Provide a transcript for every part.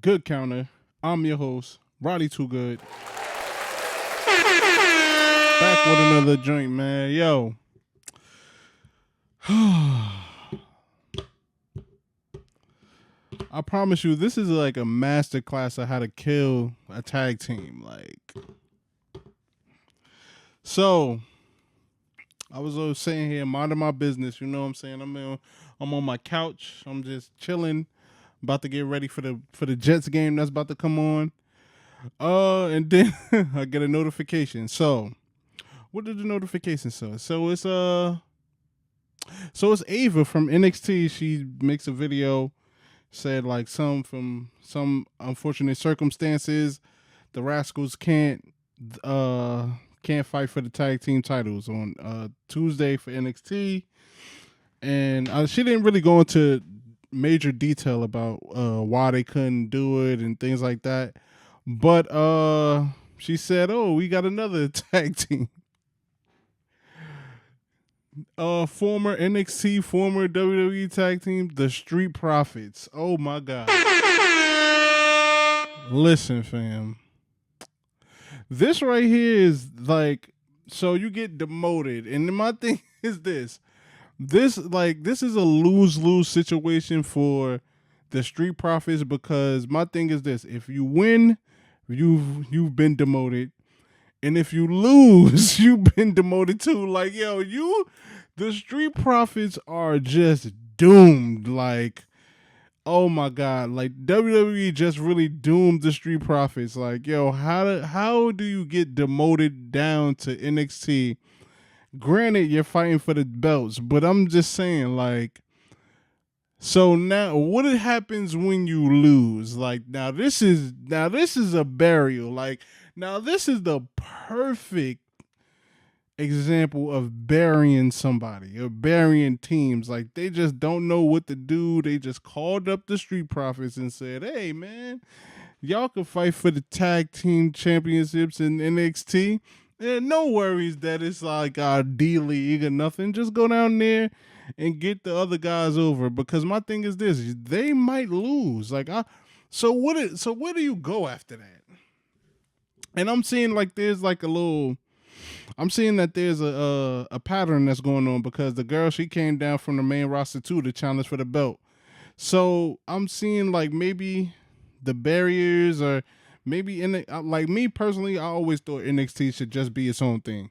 Good Counter. I'm your host, Roddy Too Good. Back with another joint, man. Yo. I promise you, this is like a master class on how to kill a tag team. So I was sitting here minding my business. You know what I'm saying? I'm on my couch. I'm just chilling, about to get ready for the Jets game that's about to come on. And then I get a notification. So what did the notification say? So it's Ava from NXT. She makes a video, said like some unfortunate circumstances, the Rascals uh can't fight for the tag team titles on Tuesday for NXT, and she didn't really go into major detail about why they couldn't do it and things like that. But she said, "Oh, we got another tag team. Former NXT, former WWE tag team, the Street Profits. Oh my god. Listen, fam. This right here is like, so you get demoted, and my thing is this. This is a lose-lose situation for the Street Profits, because my thing is this: if you win, you've been demoted. And if you lose, you've been demoted too. Like, yo, the Street Profits are just doomed. Like, oh my god, like WWE just really doomed the Street Profits. Like, yo, how do you get demoted down to NXT? Granted, you're fighting for the belts, but I'm just saying, like, so now what happens when you lose? Like, now this is a burial. Like, now this is the perfect example of burying somebody or burying teams. Like, they just don't know what to do. They just called up the Street Profits and said, "Hey, man, y'all can fight for the tag team championships in NXT. And no worries that it's like our D League or nothing. Just go down there and get the other guys over." Because my thing is this: they might lose. So where do you go after that? And I'm seeing like there's like a little. I'm seeing that there's a pattern that's going on, because the girl, she came down from the main roster too to challenge for the belt. So I'm seeing like maybe the barriers, or maybe like me personally, I always thought NXT should just be its own thing.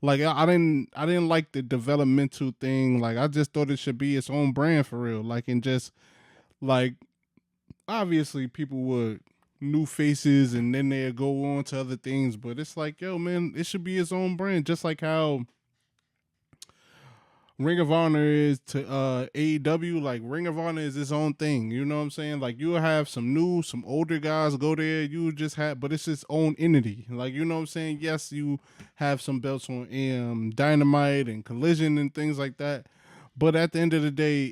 Like, I didn't like the developmental thing. Like, I just thought it should be its own brand for real. Like, and just like, obviously people would new faces and then they'd go on to other things, but it's like, yo, man, it should be its own brand, just like how Ring of Honor is to AEW. Like, Ring of Honor is its own thing. You know what I'm saying? Like, you'll have some older guys go there. You just have, but it's its own entity. Like, you know what I'm saying? Yes, you have some belts on Dynamite and Collision and things like that. But at the end of the day,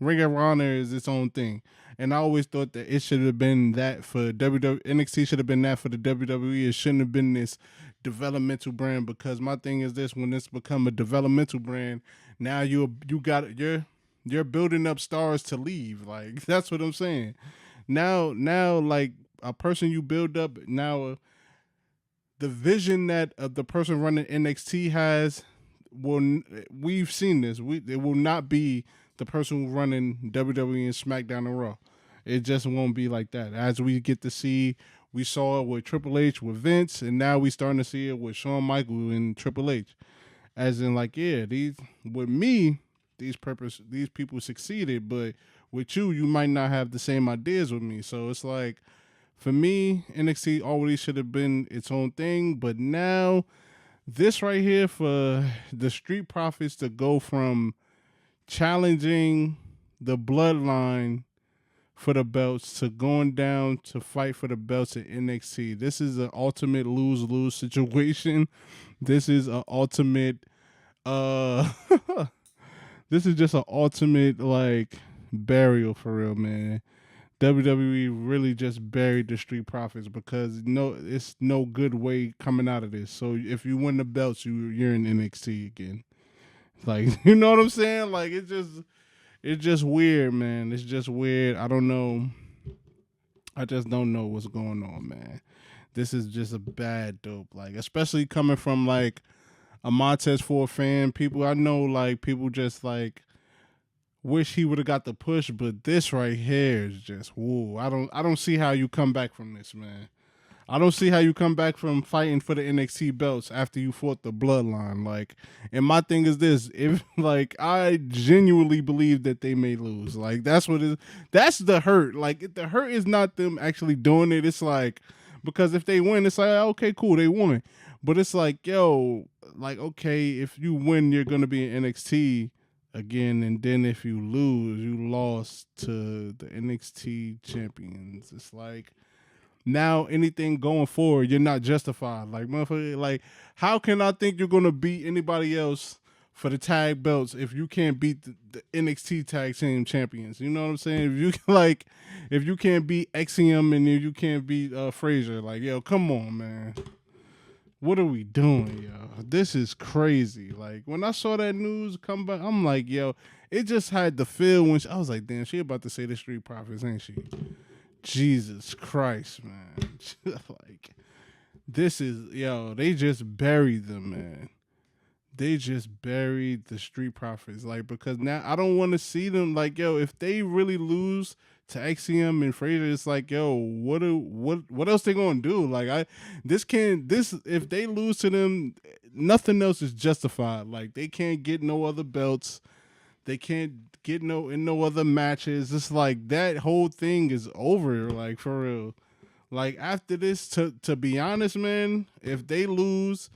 Ring of Honor is its own thing. And I always thought that it should have been that for WWE. NXT should have been that for the WWE. It shouldn't have been this developmental brand, because my thing is this: when it's become a developmental brand, now you're building up stars to leave. Like, that's what I'm saying. Now like a person you build up now, the vision that the person running NXT has we've seen this. It will not be the person running WWE and SmackDown and Raw. It just won't be like that. As we get to see, we saw it with Triple H with Vince, and now we starting to see it with Shawn Michaels and Triple H. As in, like, yeah, with me, these people succeeded, but with you might not have the same ideas with me. So it's like, for me, NXT always should have been its own thing, but now this right here, for the Street Profits to go from challenging the Bloodline for the belts to going down to fight for the belts at NXT. This is an ultimate lose-lose situation. This is an ultimate uh this is just an ultimate, like, burial for real, man. WWE really just buried the Street Profits, because it's no good way coming out of this. So if you win the belts, you're in NXT again. Like, you know what I'm saying? Like, it's just weird, man. It's just weird. I don't know. I just don't know what's going on, man. This is just a bad dope. Like, especially coming from like a Montez Ford fan. People I know, like people just like wish he would have got the push, but this right here is just whoa. I don't see how you come back from this, man. I don't see how you come back from fighting for the NXT belts after you fought the bloodline. Like, and my thing is this: if like I genuinely believe that they may lose, like that's what is that's the hurt. Like the hurt is not them actually doing it. It's like because if they win, it's like okay, cool, they won. But it's like yo, like okay, if you win, you're gonna be in NXT again, and then if you lose, you lost to the NXT champions. It's like now anything going forward, you're not justified. Like motherfucker, like how can I think you're gonna beat anybody else for the tag belts if you can't beat the NXT tag team champions? You know what I'm saying? If you like, if you can't beat Axiom and if you can't beat Frazier, like yo, come on, man. What are we doing, yo? This is crazy. Like when I saw that news come back, I'm like, yo, it just had the feel when I was like, damn, she about to say the Street Profits, ain't she? Jesus Christ, man. Like, this is, yo, they just buried them, man. They just buried the Street Profits. Like, because now I don't want to see them. Like, yo, if they really lose to Axiom and Frazier, it's like, yo, what else they gonna do? Like, if they lose to them, nothing else is justified. Like, they can't get no other belts. They can't get no other matches. It's like that whole thing is over. Like for real. Like after this, to be honest, man, if they lose,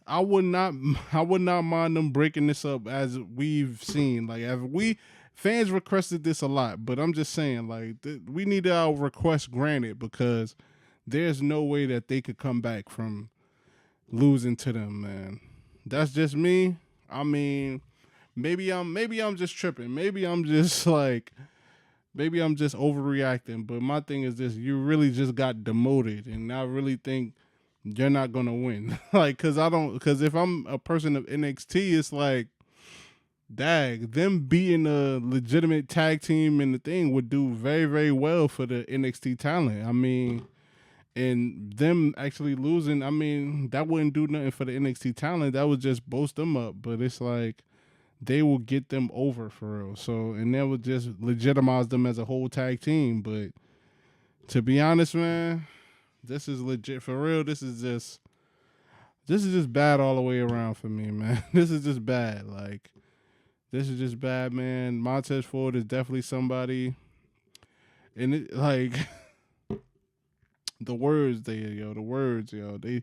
I would not mind them breaking this up as we've seen. Like if we fans requested this a lot, but I'm just saying like we need our request granted because there's no way that they could come back from losing to them, man. That's just me. I mean, maybe I'm just tripping. Maybe I'm just overreacting. But my thing is this: you really just got demoted, and I really think you're not gonna win. Like, cause if I'm a person of NXT, it's like, dag, them being a legitimate tag team in the thing would do very, very well for the NXT talent. I mean, and them actually losing, I mean, that wouldn't do nothing for the NXT talent. That would just boost them up. But it's like they will get them over for real. So, and that would just legitimize them as a whole tag team. But to be honest, man, this is legit for real. This is just bad all the way around for me, man. This is just bad. Like, this is just bad, man. Montez Ford is definitely somebody, and it like the words, yo, they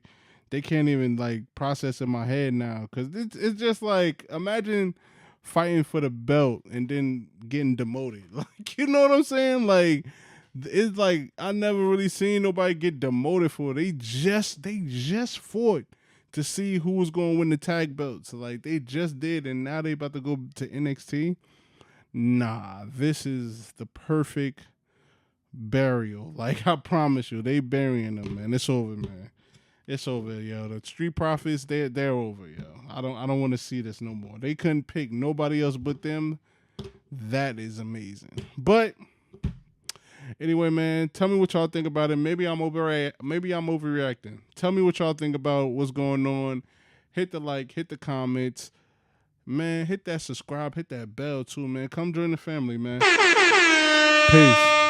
can't even like process in my head now because it's just like imagine fighting for the belt and then getting demoted. Like you know what I'm saying? Like it's like I never really seen nobody get demoted for it. They just fought to see who was going to win the tag belts. Like they just did, and now they about to go to NXT. Nah, this is the perfect burial. Like I promise you, they burying them, man. It's over, man. It's over, yo. The Street Profits, they're over, yo. I don't want to see this no more. They couldn't pick nobody else but them. That is amazing. But anyway, man, tell me what y'all think about it. Maybe I'm overreacting. Tell me what y'all think about what's going on. Hit the like, hit the comments. Man, hit that subscribe, hit that bell too, man. Come join the family, man. Peace.